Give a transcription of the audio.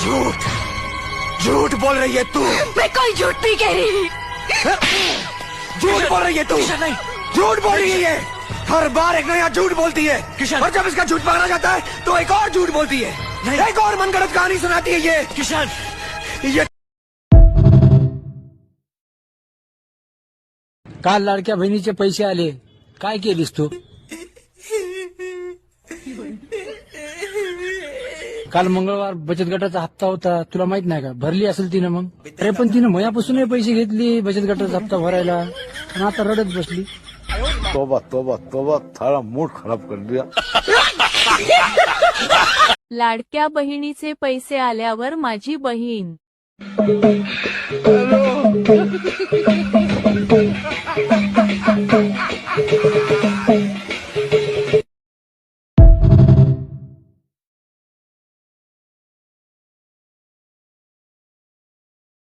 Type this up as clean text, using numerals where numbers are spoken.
झूठ झूठ बोल रही है तू। मैं कोई झूठ नहीं कह रही। झूठ बोल रही है तू। नहीं, झूठ बोल रही है ये। हर बार एक नया झूठ बोलती है किशन। और जब इसका झूठ पकड़ा जाता है तो एक और झूठ बोलती है। नहीं। एक और मनगढ़ंत कहानी सुनाती है ये। किशन, ये काल लाडक्या बहिणीचे पैसे आले, काय केलीस तू? काल मंगळवार बचत गटाचा हप्ता होता, तुला माहित नाही का? भरली असेल तिनं मग. अरे पण तिनं मयापासून पैसे घेतले बचत गटाचा हप्ता भरायला आणि आता रडत बसली. तोबा तोबा तोबा, थारा मूड खराब कर दिया. लाडक्या बहिणीचे पैसे आल्यावर माझी बहीण